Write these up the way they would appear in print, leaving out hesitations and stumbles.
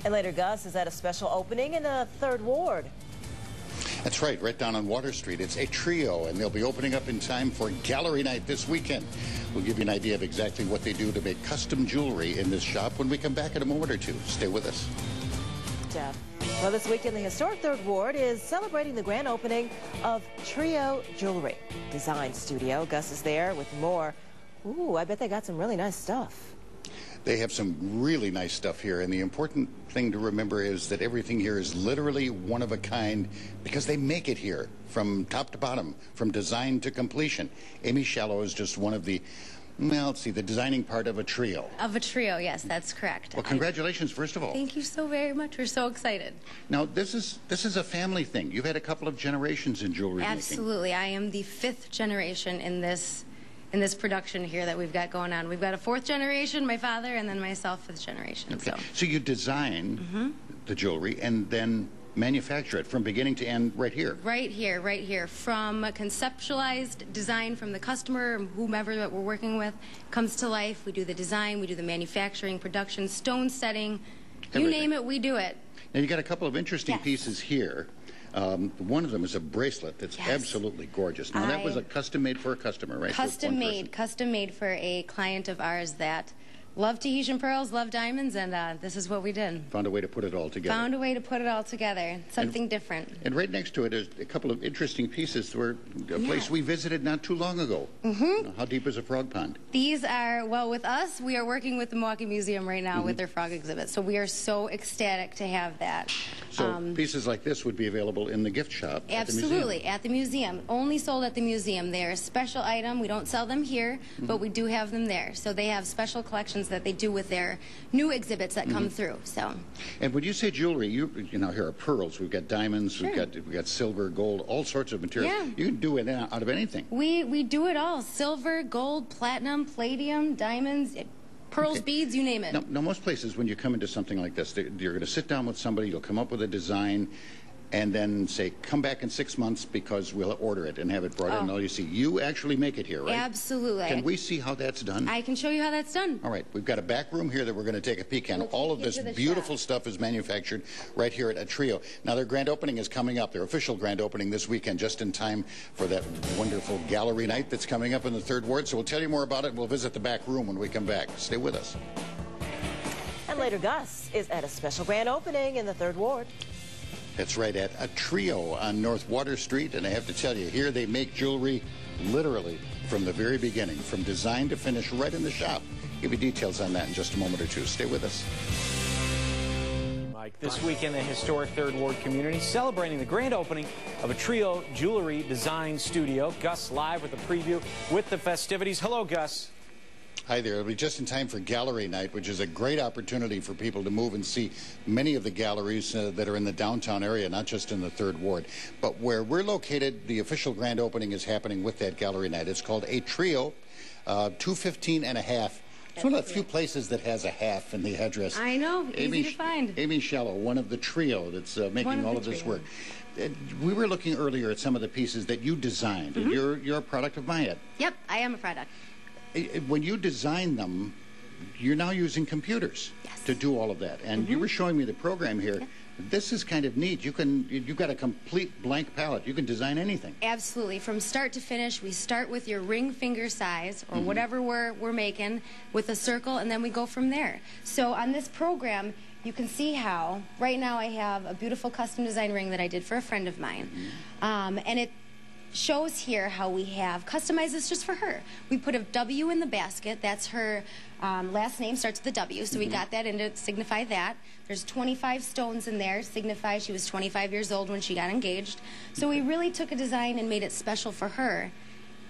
And later, Gus is at a special opening in the 3rd Ward. That's right down on Water Street. It's Atrio, and they'll be opening up in time for Gallery Night this weekend. We'll give you an idea of exactly what they do to make custom jewelry in this shop when we come back in a moment or two. Stay with us. Jeff. Well, this weekend, the historic 3rd Ward is celebrating the grand opening of Atrio Jewelry Design Studio. Gus is there with more. Ooh, I bet they got some really nice stuff. They have some really nice stuff here, and the important thing to remember is that everything here is literally one of a kind because they make it here from top to bottom, from design to completion. Amy Shallow is just one of the, well, let's see, the designing part of Atrio. Of Atrio, yes, that's correct. Well, congratulations, first of all. Thank you so very much. We're so excited. Now, this is a family thing. You've had a couple of generations in jewelry making. Absolutely. I am the 5th generation in this production here that we've got going on. We've got a 4th generation, my father, and then myself, 5th generation. Okay. So you design the jewelry and then manufacture it from beginning to end right here. Right here. From a conceptualized design from the customer, whomever that we're working with, comes to life. We do the design, we do the manufacturing, production, stone setting. Everything. You name it, we do it. Now you got a couple of interesting pieces here. One of them is a bracelet that's absolutely gorgeous. Now, that was a custom-made for a customer, right? Custom made for a client of ours that loved Tahitian pearls, loved diamonds, and this is what we did. Found a way to put it all together. Found a way to put it all together. Something different. And right next to it is a couple of interesting pieces where a place we visited not too long ago. How deep is a frog pond? These are, well, with us, we are working with the Milwaukee Museum right now with their frog exhibit. So we are so ecstatic to have that. So pieces like this would be available in the gift shop absolutely, at the museum. Only sold at the museum. They're a special item. We don't sell them here, but we do have them there. So they have special collections that they do with their new exhibits that come through. So. And when you say jewelry, you know, here are pearls, we've got diamonds, we've got silver, gold, all sorts of materials. Yeah. You can do it out of anything. We do it all. Silver, gold, platinum, palladium, diamonds, pearls, beads, you name it. Now, most places when you come into something like this, you're going to sit down with somebody, you'll come up with a design, and then say, come back in 6 months because we'll order it and have it brought in. All you see, you actually make it here, right? Absolutely. Can we see how that's done? I can show you how that's done. All right. We've got a back room here that we're going to take a peek at. All of this beautiful stuff is manufactured right here at Atrio. Now, their grand opening is coming up, their official grand opening this weekend, just in time for that wonderful gallery night that's coming up in the 3rd Ward. So we'll tell you more about it. We'll visit the back room when we come back. Stay with us. And later, Gus is at a special grand opening in the 3rd Ward. That's right, at Atrio on North Water Street. And I have to tell you, here they make jewelry literally from the very beginning, from design to finish, right in the shop. Give you details on that in just a moment or two. Stay with us. Mike, this weekend, the historic 3rd Ward community celebrating the grand opening of Atrio Jewelry Design Studio. Gus live with a preview with the festivities. Hello, Gus. Hi there. It'll be just in time for Gallery Night, which is a great opportunity for people to move and see many of the galleries that are in the downtown area, not just in the 3rd Ward. But where we're located, the official grand opening is happening with that Gallery Night. It's called Atrio, 215 and a half. It's one of the few places that has a half in the address. I know, easy to find. Amy Shallow, one of the trio that's making all of this work. We were looking earlier at some of the pieces that you designed. You're a product of Maya. Yep, I am a product. When you design them, you're now using computers to do all of that. And you were showing me the program here. This is kind of neat. You've got a complete blank palette. You can design anything. Absolutely. From start to finish, we start with your ring finger size or whatever we're making with a circle, and then we go from there. So on this program, you can see how, right now I have a beautiful custom design ring that I did for a friend of mine. And it shows here how we have customized this just for her. We put a W in the basket. That's her last name, starts with a W, so we got that in to signify that. There's 25 stones in there, signify she was 25 years old when she got engaged. So we really took a design and made it special for her.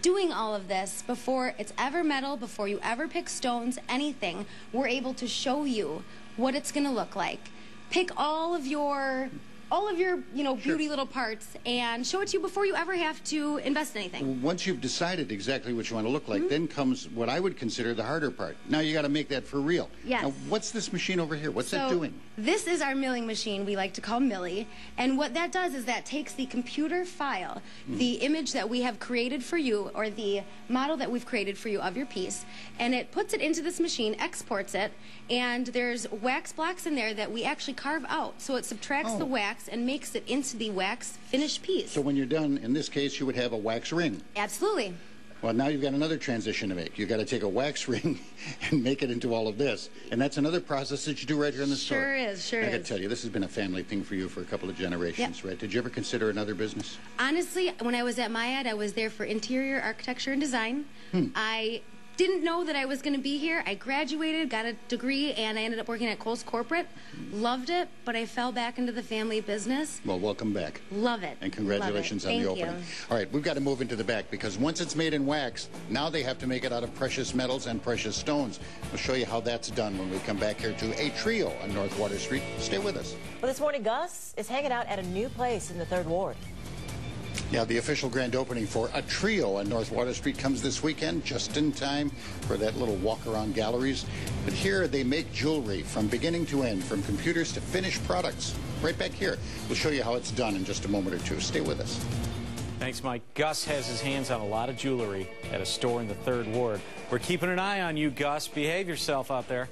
Doing all of this before it's ever metal, before you ever pick stones, anything, we're able to show you what it's going to look like. Pick all of your all of your, beauty little parts and show it to you before you ever have to invest in anything. Once you've decided exactly what you want to look like, then comes what I would consider the harder part. Now you got to make that for real. Yes. Now, what's this machine over here? What's it doing? This is our milling machine we like to call Millie, and what that does is that takes the computer file, the image that we have created for you, or the model that we've created for you of your piece, and it puts it into this machine, exports it, and there's wax blocks in there that we actually carve out. So it subtracts the wax and makes it into the wax finished piece. So when you're done, in this case, you would have a wax ring. Absolutely. Well, now you've got another transition to make. You've got to take a wax ring and make it into all of this. And that's another process that you do right here in the store. Sure is. I got to tell you, this has been a family thing for you for a couple of generations, right? Did you ever consider another business? Honestly, when I was at MyEd, I was there for interior architecture and design. I didn't know that I was going to be here. I graduated, got a degree, and I ended up working at Kohl's Corporate. Loved it, but I fell back into the family business. Well, welcome back. Love it. And congratulations on the opening. All right, we've got to move into the back because once it's made in wax, now they have to make it out of precious metals and precious stones. We'll show you how that's done when we come back here to Atrio on North Water Street. Stay with us. Well, this morning, Gus is hanging out at a new place in the 3rd Ward. Yeah, the official grand opening for Atrio on North Water Street comes this weekend, just in time for that little walk-around galleries. But here they make jewelry from beginning to end, from computers to finished products. Right back here. We'll show you how it's done in just a moment or two. Stay with us. Thanks, Mike. Gus has his hands on a lot of jewelry at a store in the 3rd Ward. We're keeping an eye on you, Gus. Behave yourself out there.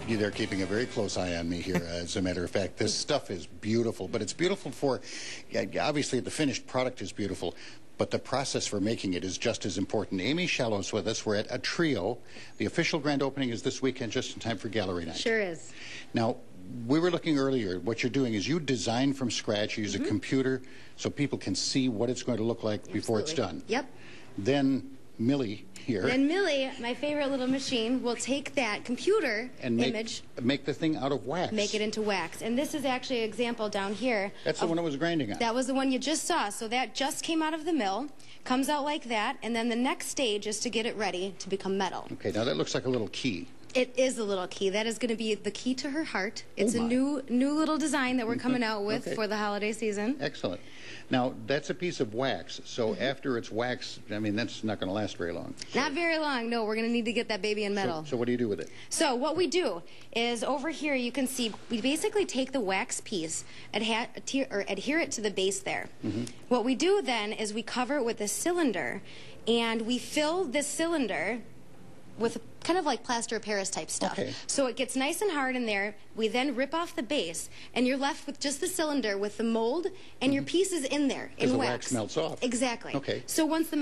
They're keeping a very close eye on me here. As a matter of fact, this stuff is beautiful, but it's beautiful for, obviously the finished product is beautiful, but the process for making it is just as important. Amy Shallow's with us. We're at Atrio. The official grand opening is this weekend, just in time for gallery night. Sure is. Now, we were looking earlier. What you're doing is you design from scratch. You use a computer so people can see what it's going to look like before it's done. Yep. Then Millie here. Then Millie, my favorite little machine, will take that computer and image. Make the thing out of wax. Make it into wax. And this is actually an example down here. That's the one it was grinding on. That was the one you just saw. So that just came out of the mill, comes out like that, and then the next stage is to get it ready to become metal. Okay, now that looks like a little key. It is a little key. That is going to be the key to her heart. It's a new little design that we're coming out with for the holiday season. Excellent. Now, that's a piece of wax. So after it's waxed, I mean, that's not going to last very long. Not very long. No, we're going to need to get that baby in metal. So what do you do with it? So what we do is over here you can see we basically take the wax piece, adhere it to the base there. What we do then is we cover it with a cylinder, and we fill this cylinder with kind of like plaster of Paris type stuff. Okay. So it gets nice and hard in there. We then rip off the base, and you're left with just the cylinder with the mold and your pieces in there in the wax. wax melts off. Exactly. Okay. So once the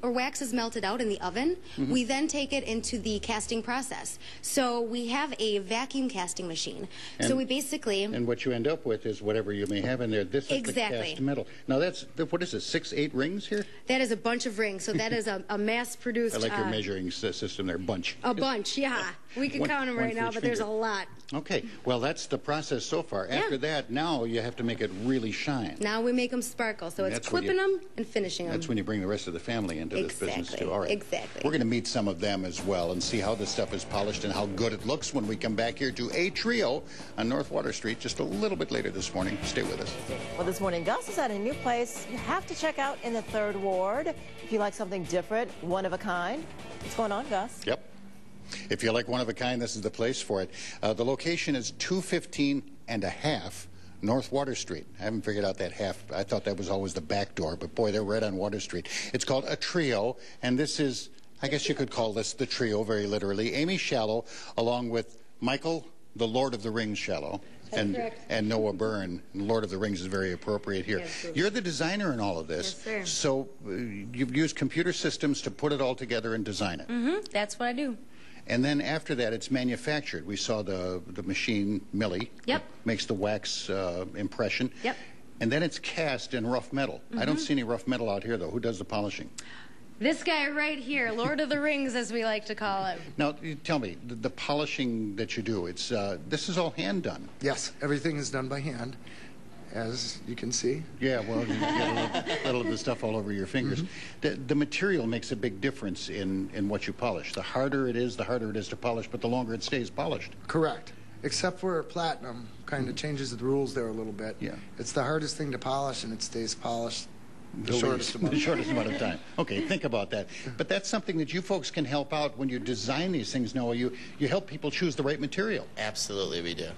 wax is melted out in the oven, we then take it into the casting process. So we have a vacuum casting machine. So we basically... And what you end up with is whatever you may have in there. This is the cast metal. Now that's, what is it, 6, 8 rings here? That is a bunch of rings. So that is a mass-produced... I like your measuring system there, bunch. A bunch, yeah. We can count them right now, but there's a lot. Okay, well, that's the process so far. After that, now you have to make it really shine. Now we make them sparkle, so it's clipping them and finishing them. That's when you bring the rest of the family into this business, too. All right. Exactly. We're going to meet some of them as well and see how this stuff is polished and how good it looks when we come back here to Atrio on North Water Street just a little bit later this morning. Stay with us. Well, this morning, Gus is at a new place you have to check out in the 3rd Ward. If you like something different, one of a kind. What's going on, Gus? Yep. If you like one of a kind, this is the place for it. The location is 215 and a half North Water Street. I haven't figured out that half. I thought that was always the back door, but boy, they're right on Water Street. It's called Atrio, and this is, I guess you could call this the trio very literally. Amy Shallow, along with Michael, the Lord of the Rings Shallow, and Noah Byrne. Lord of the Rings is very appropriate here. Yes, you're the designer in all of this. Yes, sir. So you've used computer systems to put it all together and design it. That's what I do. And then after that, it's manufactured. We saw the machine, Millie, makes the wax impression. Yep. And then it's cast in rough metal. I don't see any rough metal out here, though. Who does the polishing? This guy right here, Lord of the Rings, as we like to call it. Now, tell me, the polishing that you do, it's this is all hand done. Yes, everything is done by hand, as you can see. Yeah, well, you get a little of the stuff all over your fingers. The material makes a big difference in what you polish. The harder it is to polish, but the longer it stays polished. Correct. except for platinum, kind of changes the rules there a little bit. Yeah. It's the hardest thing to polish, and it stays polished the shortest amount of time. Okay, think about that. But that's something that you folks can help out when you design these things, Noah. You help people choose the right material. Absolutely, we do.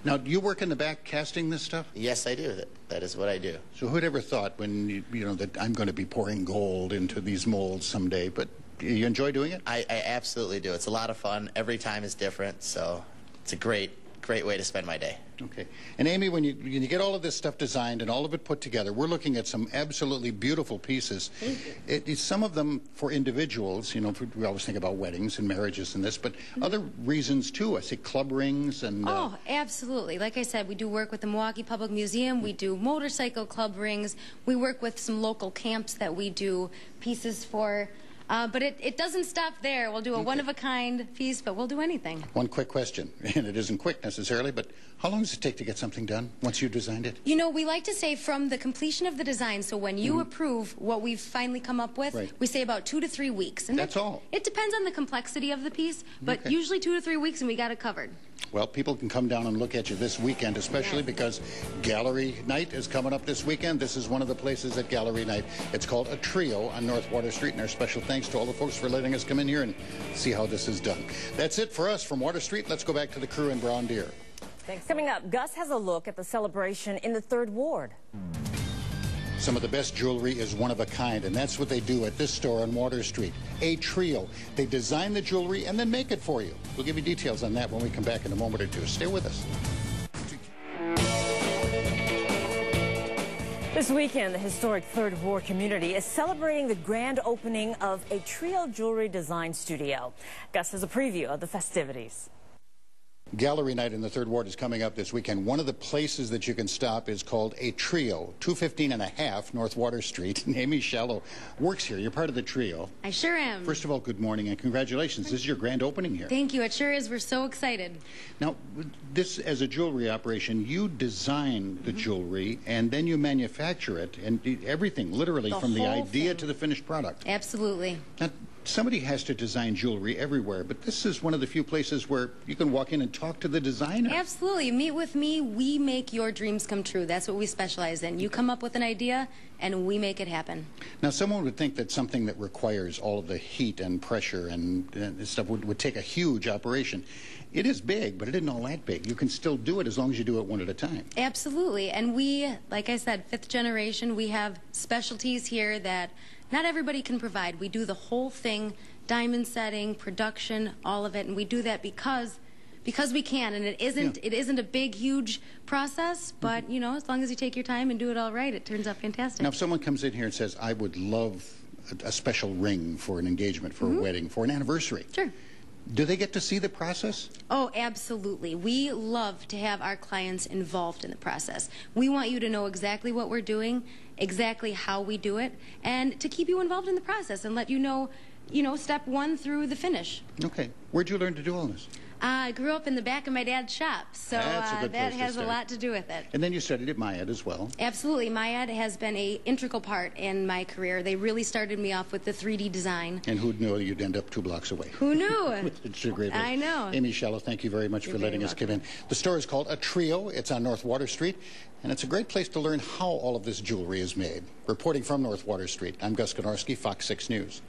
Now, do you work in the back casting this stuff? Yes, I do. That is what I do. So who'd ever thought when, you know, that I'm going to be pouring gold into these molds someday, but you enjoy doing it? I absolutely do. It's a lot of fun. Every time is different, so it's a great way to spend my day. Okay. And Amy, when you get all of this stuff designed and all of it put together, we're looking at some absolutely beautiful pieces. Some of them for individuals, you know, we always think about weddings and marriages and this, but other reasons too. I see club rings and... Oh, absolutely. Like I said, we do work with the Milwaukee Public Museum. We do motorcycle club rings. We work with some local camps that we do pieces for. But it doesn't stop there. We'll do a one-of-a-kind piece, but we'll do anything. One quick question, and it isn't quick necessarily, but how long does it take to get something done once you've designed it? You know, we like to say from the completion of the design, so when you approve what we've finally come up with, we say about 2 to 3 weeks. And that's all? It depends on the complexity of the piece, but usually 2 to 3 weeks and we got it covered. Well, people can come down and look at you this weekend, especially because Gallery Night is coming up this weekend. This is one of the places at Gallery Night. It's called Atrio on North Water Street, and our special thanks to all the folks for letting us come in here and see how this is done. That's it for us from Water Street. Let's go back to the crew in Brown Deer. Thanks. Coming up, Gus has a look at the celebration in the 3rd Ward. Some of the best jewelry is one of a kind, and that's what they do at this store on Water Street. Atrio. They design the jewelry and then make it for you. We'll give you details on that when we come back in a moment or two. Stay with us. This weekend, the historic 3rd Ward community is celebrating the grand opening of Atrio Jewelry Design Studio. Gus has a preview of the festivities. Gallery Night in the 3rd Ward is coming up this weekend. One of the places that you can stop is called Atrio, 215 and a half North Water Street. Amy Shallow works here. You're part of the trio. I sure am. First of all, good morning and congratulations. This is your grand opening here. Thank you. It sure is. We're so excited. Now, this, as a jewelry operation, you design the jewelry and then you manufacture it and everything, literally, from the idea to the finished product. Absolutely. Now, somebody has to design jewelry everywhere, but this is one of the few places where you can walk in and talk to the designer. Absolutely. Meet with me. We make your dreams come true. That's what we specialize in. You come up with an idea, and we make it happen. Now, someone would think that something that requires all of the heat and pressure and stuff would take a huge operation. It is big, but it isn't all that big. You can still do it as long as you do it one at a time. Absolutely. And we, like I said, 5th generation, we have specialties here that not everybody can provide. We do the whole thing, diamond setting, production, all of it, and we do that because we can, and it isn't a big, huge process, but, you know, as long as you take your time and do it all right, it turns out fantastic. Now, if someone comes in here and says, I would love a special ring for an engagement, for a wedding, for an anniversary. Sure. Do they get to see the process? Oh, absolutely. We love to have our clients involved in the process. We want you to know exactly what we're doing, exactly how we do it, and to keep you involved in the process and let you know, step 1 through the finish. Okay. Where'd you learn to do all this? I grew up in the back of my dad's shop, so that has a lot to do with it. And then you studied at MIAD as well. Absolutely. MIAD has been an integral part in my career. They really started me off with the 3D design. And who knew you'd end up 2 blocks away? Who knew? It's a great place. I know. Amy Shallow, thank you very much for letting us come in. The store is called Atrio. It's on North Water Street, and it's a great place to learn how all of this jewelry is made. Reporting from North Water Street, I'm Gus Gnorski, Fox 6 News.